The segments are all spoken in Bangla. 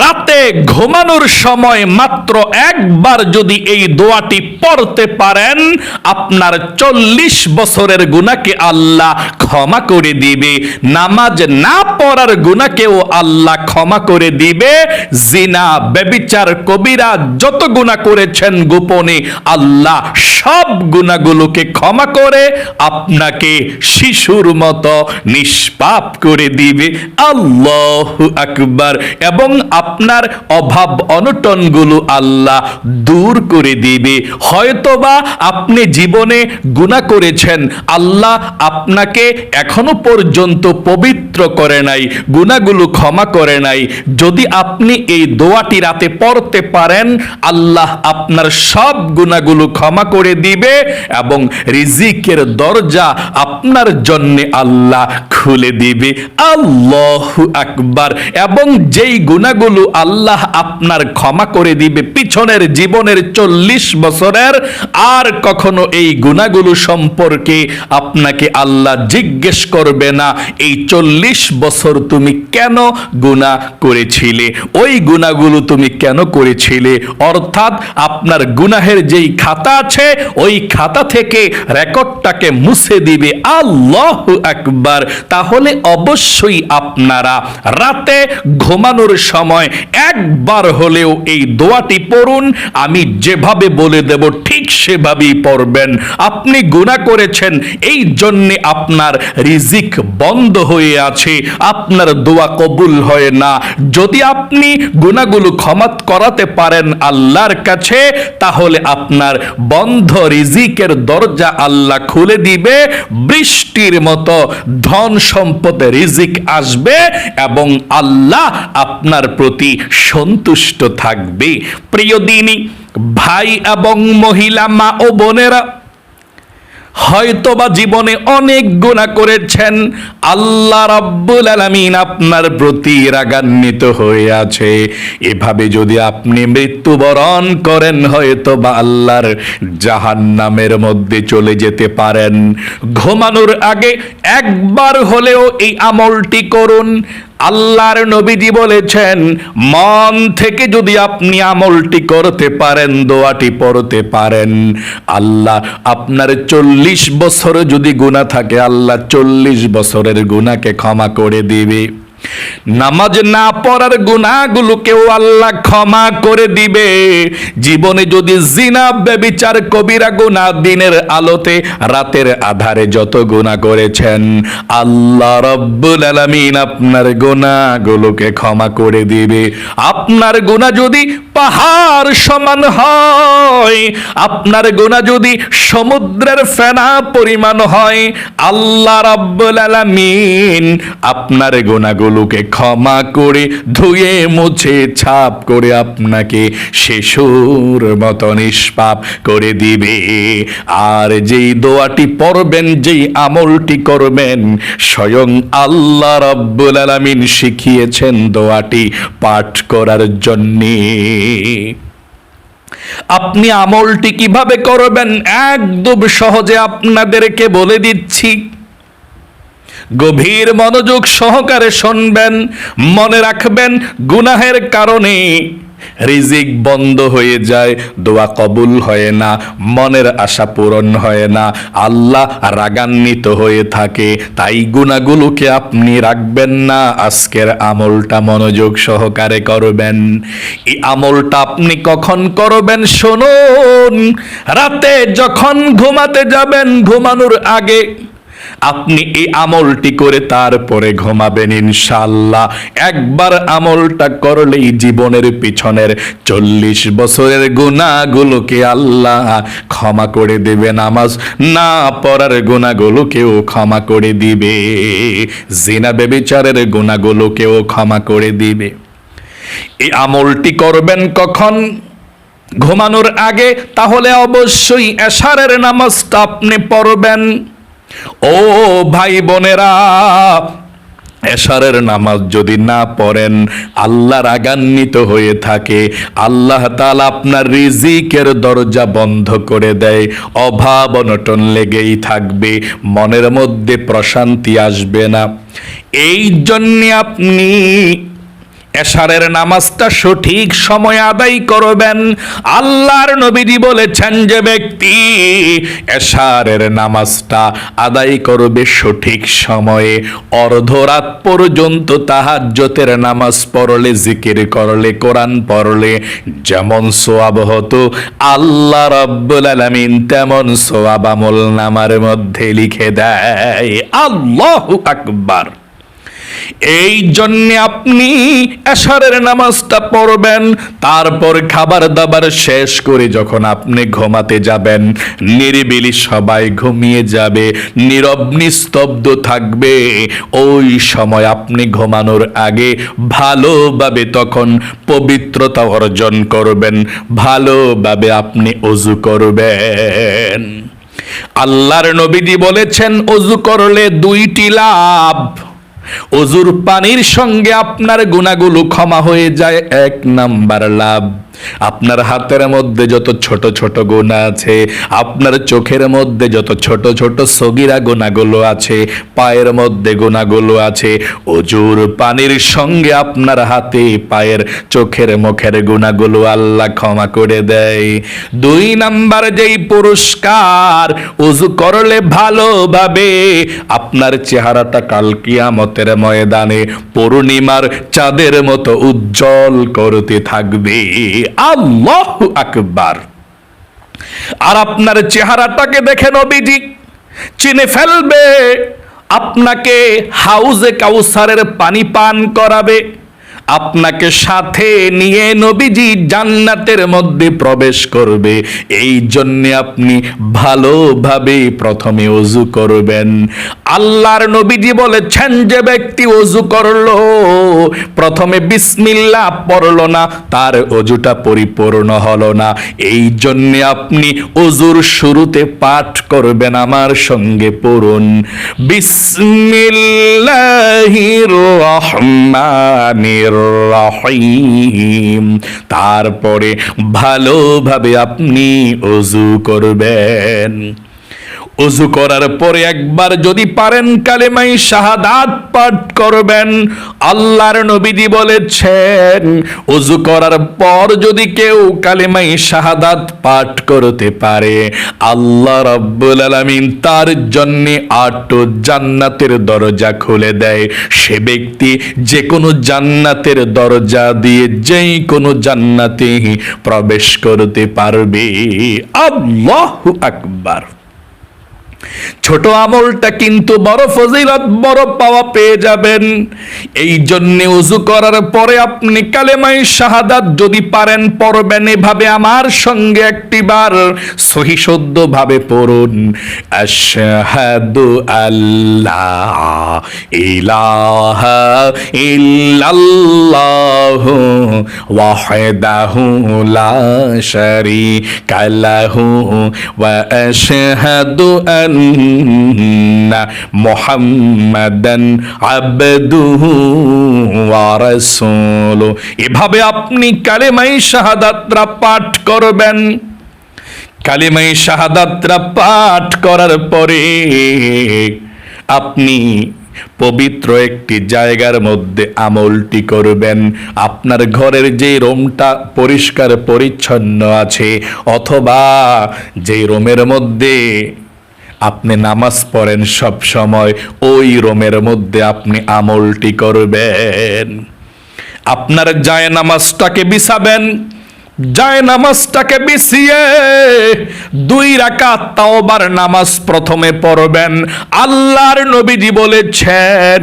রাতে ঘুমানোর সময় মাত্র একবার যদি এই দোয়াটি পড়তে পারেন, আপনার 40 বছরের গুনাহকে আল্লাহ ক্ষমা করে দিবে। নামাজ না পড়ার গুনাহকেও আল্লাহ ক্ষমা করে দিবে। জিনা, ব্যভিচার, কবিরা যত গুনাহ করেছেন গোপনে, আল্লাহ সব গুনাহগুলোকে ক্ষমা করে আপনাকে শিশুর মতো নিষ্পাপ করে দিবে। আল্লাহু আকবার। এবং আপনার অভাব অনটনগুলো আল্লাহ দূর করে দিবে। হয়তোবা আপনি জীবনে গুনাহ করেছেন, আল্লাহ আপনাকে এখনো পর্যন্ত পবিত্র করে নাই, গুনাহগুলো ক্ষমা করে নাই। যদি আপনি এই দোয়াটি রাতে পড়তে পারেন, আল্লাহ আপনার সব গুনাহগুলো ক্ষমা করে দিবে এবং রিজিকের দরজা আপনার জন্য আল্লাহ খুলে দিবে। আল্লাহু আকবার। এবং যেই গুনাহগুলো আল্লাহ আপনার ক্ষমা করে দিবে পিছনের জীবনের 40 বছরের, আর কখনো এই গুনাহগুলো সম্পর্কে আপনাকে আল্লাহ জিজ্ঞেস করবে না, এই 40 বছর তুমি কেন গুনাহ করেছিলে, ওই গুনাহগুলো তুমি কেন করেছিলে। অর্থাৎ আপনার গুনাহের যেই খাতা আছে, ওই খাতা থেকে রেকর্ডটাকে মুছে দিবে। আল্লাহু আকবার। তাহলে অবশ্যই আপনারা রাতে ঘুমানোর সময় একবার হলেও এই দোয়াটি পড়ুন। আমি যেভাবে বলে দেব ঠিক সেভাবেই পড়বেন। আপনি গুনাহ করেছেন, এই জন্যে আপনার রিজিক বন্ধ হয়ে আছে, আপনার দোয়া কবুল হয় না। যদি আপনি গুনাহগুলো ক্ষমা করাতে পারেন আল্লাহর কাছে, তাহলে আপনার বন্ধ রিজিকের দরজা আল্লাহ খুলে দিবে। বৃষ্টির মতো ধন সম্পদ রিজিক আসবে এবং আল্লাহ আপনার প্রতি সন্তুষ্ট থাকবে। প্রিয় দিনী ভাই এবং মহিলা, মা ও বোনেরা, হয়তোবা জীবনে অনেক গুনাহ করেছেন, আল্লাহ রাব্বুল আলামিন আপনার প্রতি রাগান্বিত হয়ে আছে। এভাবে যদি আপনি মৃত্যুবরণ করেন, হয়তোবা আল্লাহর জাহান্নামের মধ্যে চলে যেতে পারেন। ঘুমানোর আগে একবার হলেও এই আমলটি করুন। আল্লাহর নবীজি বলেছেন, মন থেকে যদি আপনি আমলটি করতে পারেন, দোয়াটি পড়তে পারেন, আল্লাহ আপনার 40 বছর যদি গুনাহ থাকে, আল্লাহ 40 বছরের গুনাহকে ক্ষমা করে দিবে। নামাজ না পড়ার গুনাহগুলোকেও আল্লাহ ক্ষমা করে দিবে। জীবনে যদি জিনা, ব্যভিচার, কবিরা গুনাহ দিনের আলোতে রাতের আধারে যত গুনাহ করেছেন, আল্লাহ রাব্বুল আলামিন আপনার গুনাহগুলোকে ক্ষমা করে দিবে। আপনার গুনাহ যদি পাহাড় সমান হয়, আপনার গুনাহ যদি সমুদ্রের ফেনা পরিমাণ হয়, আল্লাহ রাব্বুল আলামিন আপনার গুনাহগুলোকে ক্ষমা করে ধুয়ে মুছে ছাপ করে আপনাকে শিশুর মতো নিষ্পাপ করে দিবে। আর যেই দোয়াটি পড়বেন, যেই আমলটি করবেন, স্বয়ং আল্লাহ রাব্বুল আলামিন শিখিয়েছেন দোয়াটি পাঠ করার জন্যে। আপনি আমলটি কিভাবে করবেন একদম সহজে আপনাদেরকে বলে দিচ্ছি। গভীর মনোযোগ সহকারে শুনবেন। মনে রাখবেন, গুনাহের কারণে রিজিক বন্ধ হয়ে যায়, দোয়া কবুল হয় না, মনের আশা পূরণ হয় না, আল্লাহ রাগান্বিত হয়ে থাকে। তাই গুনাহগুলোকে আপনি রাখবেন না। আজকের আমলটা মনোযোগ সহকারে করবেন। এই আমলটা আপনি কখন করবেন শুনুন। রাতে যখন ঘুমাতে যাবেন, ঘুমানোর আগে আপনি এই আমলটি করে তারপরে ঘুমাবেন ইনশাআল্লাহ। একবার আমলটা করলেই জীবনের পিছনের 40 বছরের গুনাহগুলোকে আল্লাহ ক্ষমা করে দেবে। নামাজ না পড়ার গুনাহগুলোকেও ক্ষমা করে দিবে, জিনা ব্যভিচারের গুনাহগুলোকেও ক্ষমা করে দিবে। এই আমলটি করবেন কখন? ঘুমানোর আগে। তাহলে অবশ্যই এশারের নামাজটা আপনি পড়বেন। ও ভাই বোনেরা, এশারের নামাজ যদি না পড়েন, আল্লাহ রাগান্বিত হয়ে থাকে, আল্লাহ তাআলা আপনার রিজিকের দরজা বন্ধ করে দেয়, অভাব অনটন লেগেই থাকবে, মনের মধ্যে প্রশান্তি আসবে না। এই জন্য আপনি এশারের নামাজটা সঠিক সময় আদায় করবেন। আল্লাহর নবীজি বলেছেন যে ব্যক্তি এশারের নামাজটা আদায় করবে সঠিক সময়ে, অর্ধরাত পর্যন্ত তাহাজ্জুদের নামাজ পড়লে, জিকির করলে, কোরআন পড়লে যেমন সওয়াব হতো, আল্লাহ রাব্বুল আলামিন তেমন সওয়াব আমলনামার মধ্যে লিখে দেয়। আল্লাহু আকবার। এই জন্যে আপনি এশারের নামাজটা পড়বেন, তারপর খাবার দাবার শেষ করে যখন আপনি ঘুমাতে যাবেন, নিরিবিলি সবাই ঘুমিয়ে যাবে, নীরব নিস্তব্ধ থাকবে, ওই সময় আপনি ঘুমানোর আগে ভালোভাবে তখন পবিত্রতা অর্জন করবেন, ভালোভাবে আপনি ওযু করবেন। আল্লাহর নবীজি বলেছেন ওযু করলে দুইটি লাভ। ওযুর পানির সঙ্গে আপনার গুনাহগুলো ক্ষমা হয়ে যায়, এক নাম্বার লাভ। আপনার হাতের মধ্যে যত ছোট ছোট গুনাহ আছে, আপনার চোখের মধ্যে যত ছোট ছোট সগীরা গুনাহগুলো আছে, পায়ের মধ্যে গুনাহগুলো আছে, ওযুর পানির সঙ্গে আপনার হাতে, পায়ের, চোখের, মুখের গুনাহগুলো আল্লাহ ক্ষমা করে দেয়। দুই নাম্বার যেই পুরস্কার, ওযু করলে ভালোভাবে আপনার চেহারাটা কাল কিয়ামতের ময়দানে পূর্ণিমার চাঁদের মতো উজ্জ্বল করতে থাকবে। আল্লাহু আকবার। আর আপনার চেহারাটাকে দেখে নবীজি চিনে ফেলবে, আপনাকে হাউজে কাউসারের পানি পান করাবে, আপনাকে সাথে নিয়ে নবীজি জান্নাতের মধ্যে প্রবেশ করবে। এই জন্য আপনি ভালোভাবে প্রথমে ওযু করবেন। আল্লাহর নবীজি বলেছেন যে ব্যক্তি ওযু করলো, প্রথমে বিসমিল্লাহ পড়লো না, তার ওযুটা পরিপূর্ণ হলো না। এই জন্য আপনি ওযুর শুরুতে পাঠ করবেন, আমার সঙ্গে পড়ুন, বিসমিল্লাহির রহমানির রহিম। তারপরে ভালোভাবে আপনি ওযু করবেন। ওযু করার পরে একবার যদি পারেন কালেমায়ে শাহাদাত পাঠ করবেন। আল্লাহর নবীজি বলেছেন ওযু করার পর যদি কেউ কালেমায়ে শাহাদাত পাঠ করতে পারে, আল্লাহ রাব্বুল আলামিন তার জন্য 8 জান্নাতের দরজা খুলে দেয়। সে ব্যক্তি যে কোনো জান্নাতের দরজা দিয়ে যেই কোনো জান্নাতে প্রবেশ করতে পারবে। আল্লাহু আকবার। ছোট আমলটা কিন্তু বড় ফজিলত, বড় পাওয়া পেয়ে যাবেন। এই জন্য ওযু করার পরে আপনি কালেমায়ে শাহাদাত যদি পারেন পড়বেন, এভাবে আমার সঙ্গে একটিবার সহি শুদ্ধ ভাবে পড়ুন, আশহাদু আল্লা ইলাহা ইল্লাল্লাহু ওয়াহদাহু লা শারীকা লাহু ওয়া আশহাদু মুহাম্মাদান আবদুহু ওয়া রাসূলুহু। এভাবে আপনি কালেমায়ে শাহাদাতরা পাঠ করবেন। কালেমায়ে শাহাদাতরা পাঠ করার পরে আপনি পবিত্র একটি জায়গার মধ্যে আমলটি করবেন। আপনার ঘরের যে রুমটা পরিষ্কার পরিচ্ছন্ন আছে, অথবা যে রুমের মধ্যে আপনি নামাজ পড়েন সব সময়, ওই রুমের মধ্যে আপনি আমলটি করবেন। আপনার জায়নামাজটাকে বিছাবেন, জায়নামাজটাকে বিছিয়ে 2 রাকাত তাওবার নামাজ প্রথমে পড়বেন। আল্লাহর নবীজি বলেছেন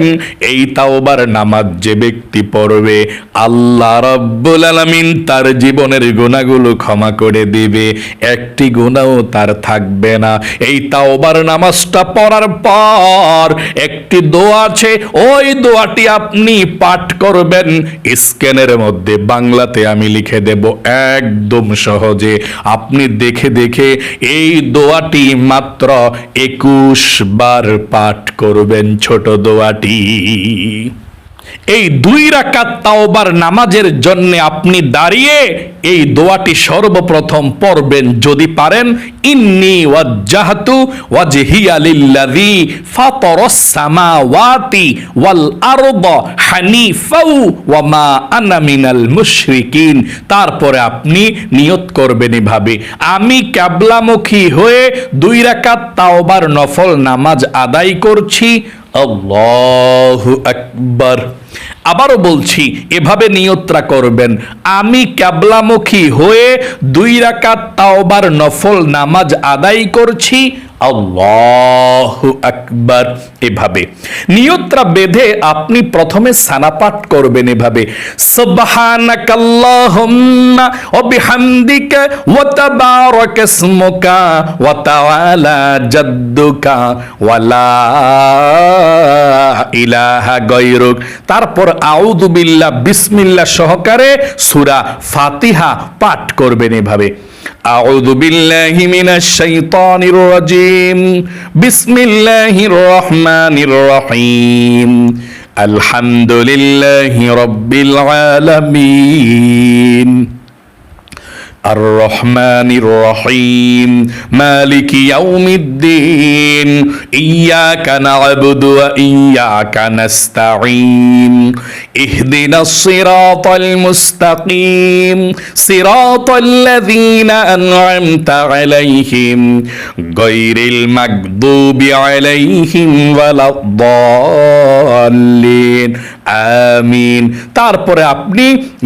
এই তাওবার নামাজ যে ব্যক্তি পড়বে, আল্লাহ রাব্বুল আলামিন তার জীবনের গুনাহগুলো ক্ষমা করে দিবে, একটি গুনাহও তার থাকবে না। এই তাওবার নামাজটা পড়ার পর একটি দোয়া আছে, ওই দোয়াটি আপনি পাঠ করবেন। স্ক্যানের মধ্যে বাংলাতে আমি লিখে দেব, একদম সহজে আপনি দেখে দেখে এই দোয়াটি মাত্র 21 বার পাঠ করবেন। ছোট দোয়াটি এই 2 রাকাত তাওবার নামাজের জন্য আপনি দাঁড়িয়ে এই দোয়াটি সর্বপ্রথম পড়বেন যদি পারেন, ইন্নী ওয়াজ্জাহতু ওয়াজহিয়া লিল্লাযী ফাতারাস সামাওয়াতি ওয়াল আরদা হানিফাও ওয়া মা আনা মিনাল মুশরিকিন। তারপরে আপনি নিয়ত করবেন এভাবে, আমি কিবলামুখী হয়ে 2 রাকাত তাওবার নফল নামাজ আদায় করছি, আল্লাহু আকবার। আবারও বলছি, এভাবে নিয়তটা করবেন, আমি কিবলামুখী হয়ে 2 রাকাত তাওবার নফল নামাজ আদায় করছি, আল্লাহু আকবার। এভাবে নিয়তটা বেঁধে আপনি প্রথমে সানা পাঠ করবেন এভাবে, সুবহানাকাল্লাহুম্মা ওয়া বিহামদিকা ওয়া তাবারাকা ইসমুকা ওয়া তাআলা জাদ্দুকা ওয়া লা ইলাহা গায়রুক। তারপর আউযু বিল্লাহ বিসমিল্লাহ সহকারে সূরা ফাতিহা পাঠ করবেন এভাবে, আউযু বিল্লাহি মিনাশ শাইতানির রাজিম, বিসমিল্লাহির রহমানির রহিম, আলহামদুলিল্লাহি রাব্বিল আলামিন, আর রহমানির রহিম, মালিকি ইয়াউমিদ্দিন, ইয়্যাকা না'বুদু ওয়া ইয়্যাকা নাস্তাঈন, ইহদিনাস সিরাতাল মুস্তাকিম, সিরাতাল্লাযীনা আন'আমতা আলাইহিম, গায়রিল মাগদুবি আলাইহিম ওয়ালাদ-দাল্লিন, আমিন। তারপরে আপনি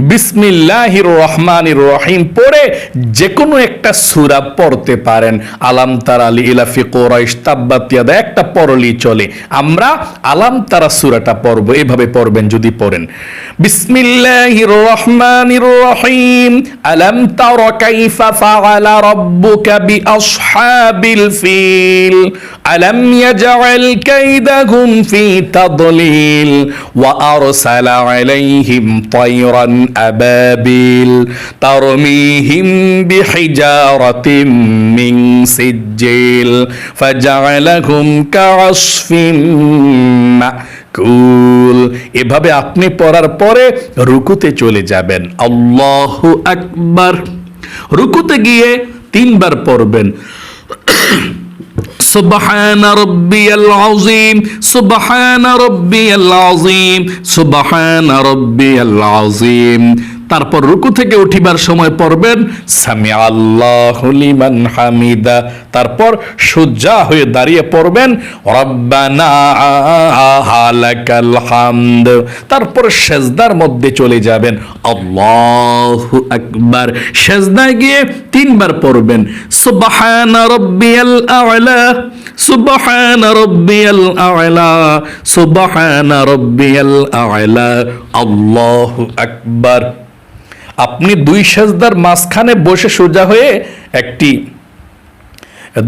বিসমিল্লাহির রহমানির রহিম পড়ে যে কোনো একটা সূরা পড়তে পারেন, আলাম তারা, লিইলাফি কুরাইশ, তাব্বাত ইয়াদা, একটা পড়লেই চলে। আমরা আলাম তারা সূরাটা পড়ব, এভাবে পড়বেন যদি পড়েন, বিসমিল্লাহির রহমানির রহিম, আলাম তারা কাইফা ফাআলা রাব্বুকা বিআসহাবিল ফিল, আলাম ইয়াজআল কাইদাহুম ফি তাদলিল, ওয়া আরসালা আলাইহিম তায়রান আবাবিল তারমিহিম বিহিজারাতিন মিন সিজ্জিল ফাজআলাহুম কাআসফিন মাকুল। এভাবে আপনি পড়ার পরে রুকুতে চলে যাবেন, আল্লাহু আকবার। রুকুতে গিয়ে 3 বার পড়বেন, সুবহান রাব্বিয়াল আযীম, সুবহান রাব্বিয়াল আযীম, সুবহান রাব্বিয়াল আযীম। তারপর রুকু থেকে উঠিবার সময় পড়বেন সামি আল্লাহু লিমান হামিদা। তারপর সুজ্জা হয়ে দাঁড়িয়ে পড়বেন রব্বানা লাকাল হামদ। তারপর সেজদার মধ্যে চলে যাবেন, আল্লাহু আকবার। সেজদায় গিয়ে 3 বার পড়বেন সুবহানা রাব্বিয়াল আ'লা, সুবহানা রাব্বিয়াল আ'লা, সুবহানা রাব্বিয়াল আ'লা, আল্লাহু আকবার। আপনি 2 সেজদার মাঝখানে বসে সোজা হয়ে একটি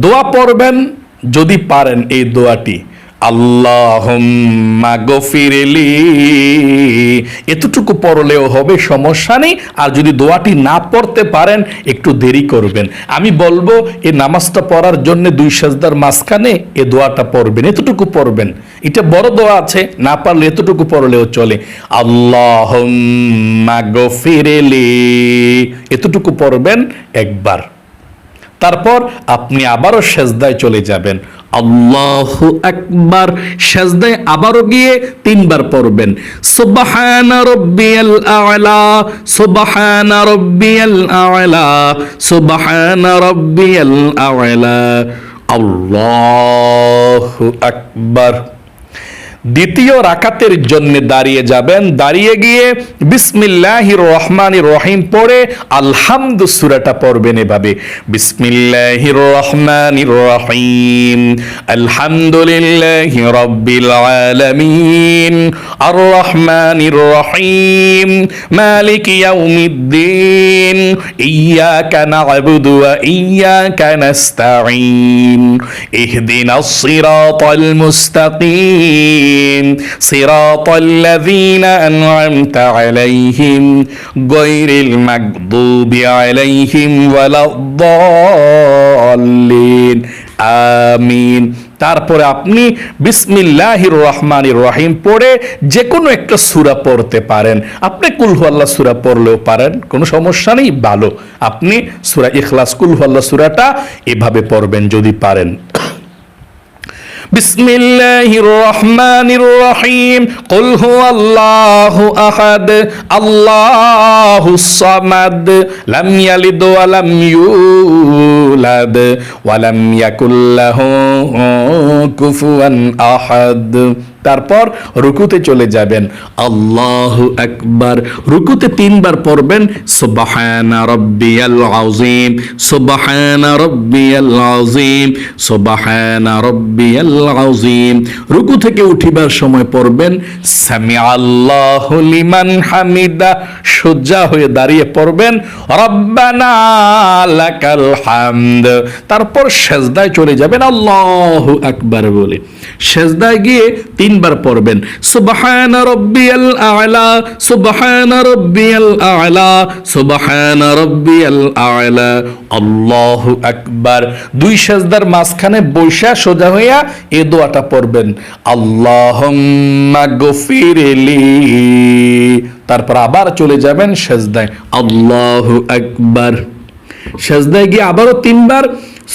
দোয়া পড়বেন যদি পারেন। এই দোয়াটি আল্লাহুম্মা গফিরলি, এতটুকু পড়লেও হবে, সমস্যা নেই। আর যদি দোয়াটি না পড়তে পারেন একটু দেরি করবেন। আমি বলবো এই নামাজটা পড়ার জন্য 2 সেজদার মাঝখানে এই দোয়াটা পড়বেন, এতটুকু পড়বেন। এটা বড় দোয়া আছে, না পারলে এতটুকু পড়লেও চলে। আল্লাহুম্মা গফিরলি, এতটুকু পড়বেন একবার। তারপর আপনি আবারও সেজদায় চলে যাবেন, আল্লাহু আকবার। সেজদায় আবারও গিয়ে 3 বার পড়বেন সুবহানা রাব্বিয়াল আ'লা, সুবহানা রাব্বিয়াল আ'লা, সুবহানা রাব্বিয়াল আ'লা, আল্লাহু আকবার। দ্বিতীয় রাকাতের জন্য দাঁড়িয়ে যাবেন, দাঁড়িয়ে গিয়ে বিসমিল্লাহির রহমানির রহিম পড়ে আলহামদু সূরাটা পড়বেন এভাবে, বিসমিল্লাহির রহমানির রহিম, আলহামদুলিল্লাহি রাব্বিল আলামিন, আর রহমানির রহিম, মালিকি ইয়াউমিদ্দিন, ইয়্যাকা না'বুদু ওয়া ইয়্যাকা নাস্তাঈন, ইহদিনাস সিরাতাল মুস্তাকিম, صراط الذين أنعمت عليهم غير المغضوب عليهم ولا الضالين, আমিন। তারপরে আপনি বিসমিল্লাহির রহমানির রহিম পড়ে যে কোনো একটা সূরা পড়তে পারেন। আপনি কুল হুয়াল্লাহ সূরা পড়লেও পারেন, কোনো সমস্যা নেই, ভালো। আপনি সূরা ইখলাস কুল হুয়াল্লাহ সূরাটা এভাবে পড়বেন যদি পারেন। বিসমিল্লাহির রহমানির রহিম কুল হুয়াল্লাহু আহাদ আল্লাহুস সামাদ লাম ইয়ালিদ ওয়া লাম ইউলাদ ওয়া লাম ইয়াকুল লাহু কুফুয়ান আহাদ। তারপর রুকুতে চলে যাবেন, আল্লাহু আকবার। রুকুতে 3 বার পড়বেন সুবহানা রাব্বিয়াল আযীম, সুবহানা রাব্বিয়াল আযীম, সুবহানা রাব্বিয়াল আযীম। রুকু থেকে উঠিবার সময় পড়বেন সামিআল্লাহু লিমান হামিদা। সোজা হয়ে দাঁড়িয়ে পড়বেন রব্বানা লাকাল হামদ। তারপর সেজদায় চলে যাবেন আল্লাহু আকবার বলে। সেজদায় গিয়ে 3 বার পড়বেন সুবহানা রাব্বিয়াল আ'লা, সুবহানা রাব্বিয়াল আ'লা, সুবহানা রাব্বিয়াল আ'লা, আল্লাহু আকবার। 2 সেজদার মাঝখানে বৈশা সোজা হইয়া এই দোয়াটা পড়বেন আল্লাহুম্মা গফিরলি। তারপর আবার চলে যাবেন সেজদায় আল্লাহু আকবার। সেজদায় গিয়ে আবারও 3 বার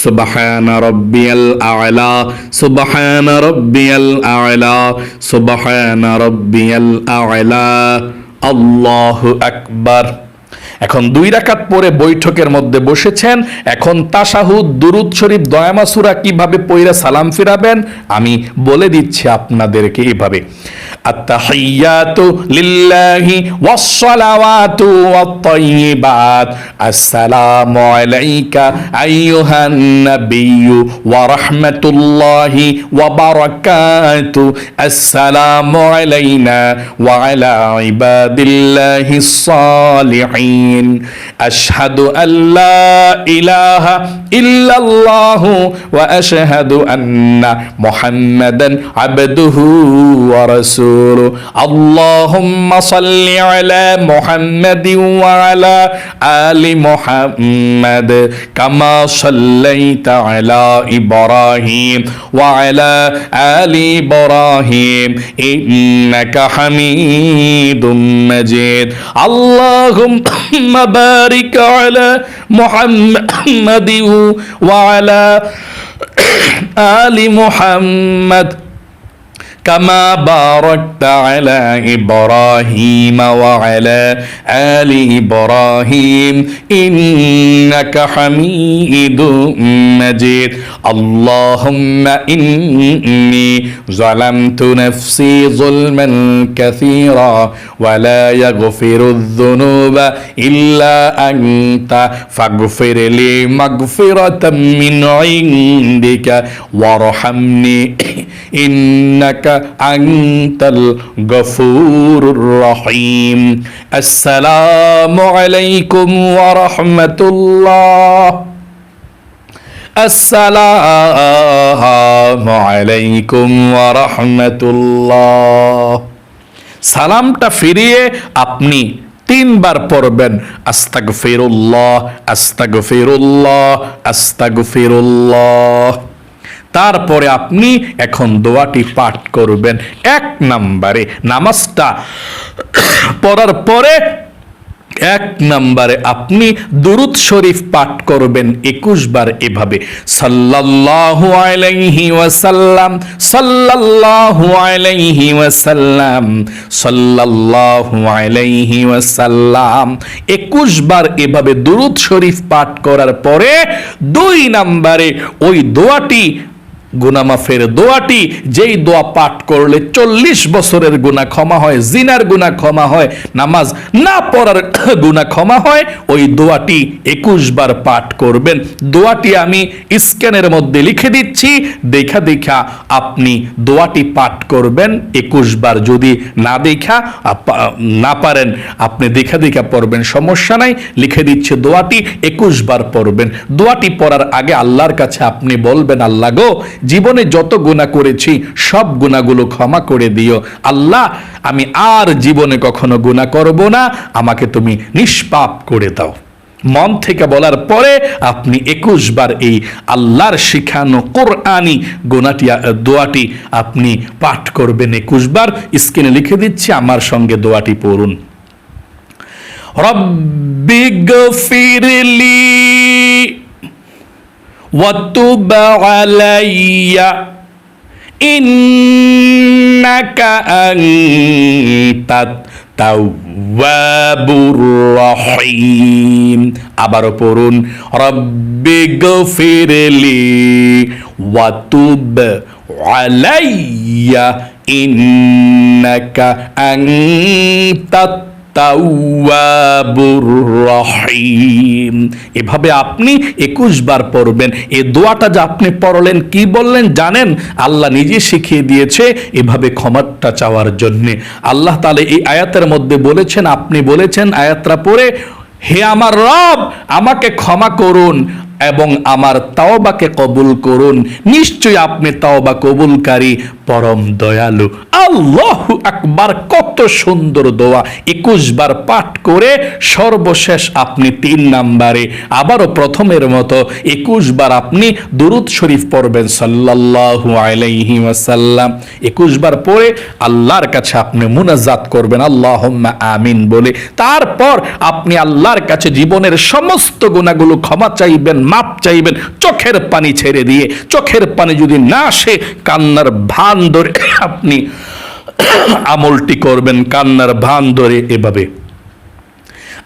সুবহানা রাব্বিয়াল আ'লা, সুবহানা রাব্বিয়াল আ'লা, সুবহানা রাব্বিয়াল আ'লা, আল্লাহু আকবার। এখন 2 রাকাত পরে বৈঠকের মধ্যে বসেছেন, এখন তাশাহুদ, দুরূদ শরীফ, দয়ামা সূরা কিভাবে পড়ে সালাম ফিরাবেন আমি বলে দিচ্ছি আপনাদেরকে এভাবে। আত-তাহিয়াতু লিল্লাহি ওয়াস-সালাওয়াতু ওয়াত-তাইয়্যিবাত, আসসালামু আলাইকা আইয়ুহান নাবিয়্যু ওয়া রাহমাতুল্লাহি ওয়া বারাকাতু, আসসালামু আলাইনা ওয়া আলা ইবাদিল্লাহিস সালিহিন, আশহাদু আল্লা ইলাহা ইল্লাল্লাহু ওয়া আশহাদু আন্না মুহাম্মাদান আবদুহু ওয়া রাসূলুহু। আল্লাহুম্মা সাল্লি আলা মুহাম্মাদিন ওয়া আলা আলি মুহাম্মাদ কামা সাল্লাইতা আলা ইব্রাহিম ওয়া আলা আলি ইব্রাহিম ইন্নাকা হামিদুম মাজিদ। আল্লাহুম্মা বারিক আলা মুহাম্মাদিন ওয়া আলা আলি মুহাম্মাদ কামা বারাকতা আলা ইব্রাহিম ওয়া আলা আলি ইব্রাহিম ইন্নাকা হামিদুম মাজিদ। আল্লাহুম্মা ইন্নী যালামতু নাফসি যুলমান কাসীরা ওয়া লা ইয়াগফিরুয যুনুবা ইল্লা আনতা ফাগফিরলি মাগফিরাতাম মিন ইনদিকা ওয়ারহামনি ইন্নাকা আনতাল গফুরুর রহিম। আসসালামু আলাইকুম ওয়া রাহমাতুল্লাহ। আসসালামু আলাইকুম ওয়া রাহমাতুল্লাহ। সালামটা ফিরিয়ে আপনি 3 বার পড়বেন আস্তাগফিরুল্লাহ, আস্তাগফিরুল্লাহ, আস্তাগফিরুল্লাহ। তারপরে আপনি এখন দোয়াটি পাঠ করবেন। 1 নম্বরে নামাজটা পড়ার পরে 1 নম্বরে আপনি দুরূদ শরীফ পাঠ করবেন 21 বার এভাবে সাল্লাল্লাহু আলাইহি ওয়াসাল্লাম, সাল্লাল্লাহু আলাইহি ওয়াসাল্লাম, সাল্লাল্লাহু আলাইহি ওয়াসাল্লাম। 21 বার এভাবে দুরূদ শরীফ পাঠ করার পরে 2 নম্বরে ওই দোয়াটি, গুনাহ মাফের দোয়াটি, যেই দোয়া পাঠ করলে 40 বছরের গুনাহ ক্ষমা হয়, জিনার গুনাহ ক্ষমা হয়, নামাজ না পড়ার গুনাহ ক্ষমা হয়, ওই দোয়াটি 21 বার পাঠ করবেন। দোয়াটি আমি স্ক্যানের মধ্যে লিখে দিচ্ছি, দেখা দেখা আপনি দোয়াটি পাঠ করবেন 21 বার। যদি না দেখা না পারেন আপনি দেখা দেখা পড়বেন, সমস্যা নাই, লিখে দিচ্ছে দোয়াটি 21 বার পড়বেন। দোয়াটি পড়ার আগে আল্লাহর কাছে আপনি বলবেন, আল্লাহ গো, জীবনে যত গুনাহ করেছি সব গুনাহগুলো ক্ষমা করে দিও। আল্লাহ, আমি আর জীবনে কখনো গুনাহ করব না, আমাকে তুমি নিষ্পাপ করে দাও। মন থেকে বলার পরে আপনি 21 বার এই আল্লাহর শিখানো কোরআনি দোয়াটি আপনি পাঠ করবেন 21 বার। স্ক্রিনে লিখে দিচ্ছি, আমার সঙ্গে দোয়াটি পড়ুন। রব্বিগফিরলি ওয়াতুব আলাইয়া ইন্নাকা আনতাত তাওয়াবুর রহিম। আবারও পড়ুন, রব্বিগফিরলি ওয়াতুব আলাইয়া ইন্নাকা আনতাত তাওয়াবুর রহিম। এভাবে আপনি 21 বার পড়বেন। এই দোয়াটা যে আপনি পড়লেন, কি বললেন জানেন? আল্লাহ নিজে শিখিয়ে দিয়েছে এভাবে ক্ষমাটা চাওয়ার জন্য। আল্লাহ তাআলা এই আয়াতের মধ্যে বলেছেন, আপনি বলেছেন আয়াতটা পড়ে, হে আমার রব, আমাকে ক্ষমা করুন এবং আমার তাওবাকে কবুল করুন। নিশ্চয়ই আপনি তাওবা কবুলকারী, পরম দয়ালু। আল্লাহু আকবার! কত সুন্দর দোয়া। 21 বার পাঠ করে সর্বশেষ আপনি 3 নম্বরে আবারও প্রথমের মতো 21 বার আপনি দুরূদ শরীফ পড়বেন সাল্লাল্লাহু আলাইহি ওয়াসাল্লাম। 21 বার পড়ে আল্লাহর কাছে আপনি মুনাজাত করবেন আল্লাহুম্মা আমিন বলে। তারপর আপনি আল্লাহর কাছে জীবনের সমস্ত গুনাহগুলো ক্ষমা চাইবেন, মাপ চাইবেন, চোখের পানি ছেড়ে দিয়ে। চোখের পানি যদি না আসে, কান্নার ভান ধরে আপনি আমলটি করবেন, কান্নার ভান ধরে। এভাবে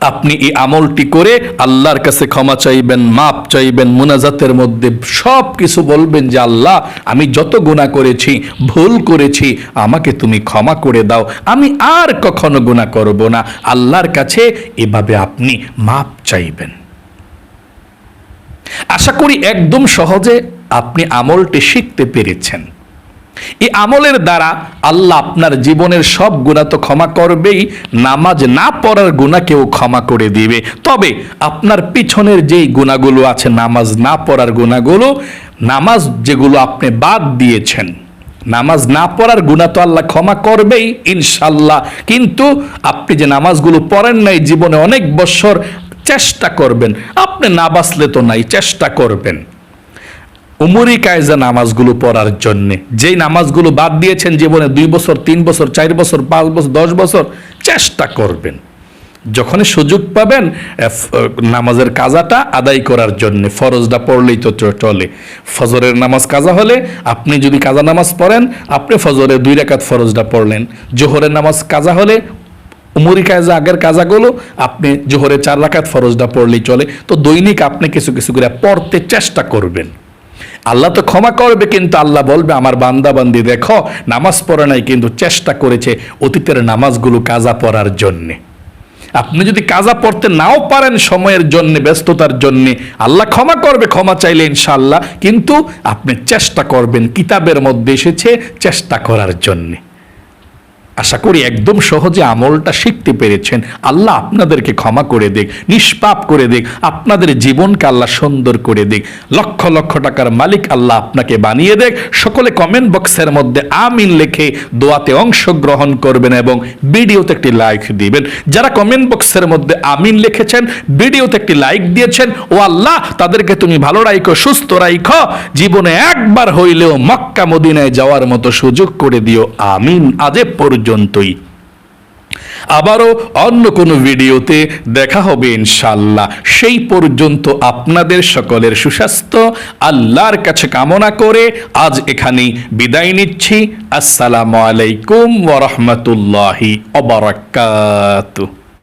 আপনি এই আমলটি করে আল্লাহর কাছে ক্ষমা চাইবেন, মাপ চাইবেন। মুনাজাতের মধ্যে সব কিছু বলবেন যে আল্লাহ, আমি যত গুনাহ করেছি, ভুল করেছি, আমাকে তুমি ক্ষমা করে দাও, আমি আর কখনো গুনাহ করব না। আল্লাহর কাছে এভাবে আপনি মাপ চাইবেন। আশা করি একদম সহজে আপনি আমলটি শিখতে পেরেছেন। এই আমলের দ্বারা আল্লাহ আপনার জীবনের সব গুনাহ তো ক্ষমা করবেই, নামাজ না পড়ার গুনাহকেও ক্ষমা করে দিবে। তবে আপনার পিছনের যেই গুনাহগুলো আছে, নামাজ না পড়ার গুনাহগুলো, নামাজ যেগুলো আপনি বাদ দিয়েছেন, নামাজ না পড়ার গুনাহ তো আল্লাহ ক্ষমা করবেই ইনশাআল্লাহ। কিন্তু আপনি যে নামাজগুলো পড়েন নাই জীবনে অনেক বছর, চেষ্টা করবেন। আপনি না বাঁচলে তো নাই, চেষ্টা করবেন উমরি কায়জা নামাজগুলো পড়ার জন্য। যেই নামাজগুলো বাদ দিয়েছেন জীবনে 2 বছর, 3 বছর, 4 বছর, 5 বছর, 10 বছর, চেষ্টা করবেন যখনই সুযোগ পাবেন নামাজের কাজাটা আদায় করার জন্য। ফরজটা পড়লেই তো চলে। ফজরের নামাজ কাজা হলে আপনি যদি কাজা নামাজ পড়েন, আপনি ফজরের 2 রাকাত ফরজটা পড়লেন। জোহরের নামাজ কাজা হলে উমরি কাজা, আগের কাজাগুলো আপনি জোহরে 4 রাকাত ফরজটা পড়লেই চলে। তো দৈনিক আপনি কিছু কিছু করে পড়তে চেষ্টা করবেন। আল্লাহ তো ক্ষমা করবে, কিন্তু আল্লাহ বলবে আমার বান্দা বান্দি দেখো নামাজ পড়ে নাই, কিন্তু চেষ্টা করেছে অতীতের নামাজগুলো কাজা পড়ার জন্যে। আপনি যদি কাজা পড়তে নাও পারেন সময়ের জন্য, ব্যস্ততার জন্য, আল্লাহ ক্ষমা করবে, ক্ষমা চাইলে ইনশাআল্লাহ। কিন্তু আপনি চেষ্টা করবেন, কিতাবের মধ্যে এসেছে চেষ্টা করার জন্যে। আশা করি একদম সহজে আমলটা শিখতে পেরেছেন। আল্লাহ আপনাদেরকে ক্ষমা করে দেখ, নিষ্পাপ করে দেখ, আপনাদের জীবনকে আল্লাহ সুন্দর করে দেখ, লক্ষ লক্ষ টাকার মালিক আল্লাহ আপনাকে বানিয়ে দেখ। সকলে কমেন্ট বক্সের মধ্যে আমিন লিখে দোয়াতে অংশগ্রহণ করবেন এবং ভিডিওতে একটি লাইক দিবেন। যারা কমেন্ট বক্সের মধ্যে আমিন লিখেছেন, ভিডিওতে একটি লাইক দিয়েছেন, ও আল্লাহ তাদেরকে তুমি ভালো রাখো, সুস্থ রাখো, জীবনে একবার হইলেও মক্কা মদিনায় যাওয়ার মতো সুযোগ করে দিও, আমিন। আজ পর্যন্তই। আবারও অন্য কোনো ভিডিওতে দেখা হবে ইনশাআল্লাহ। সেই পর্যন্ত আপনাদের সকলের সুস্বাস্থ্য আল্লাহর কাছে কামনা করে আজ এখানেই বিদায় নিচ্ছি। আসসালামু আলাইকুম ওয়া রাহমাতুল্লাহি ওয়া বারাকাতুহু।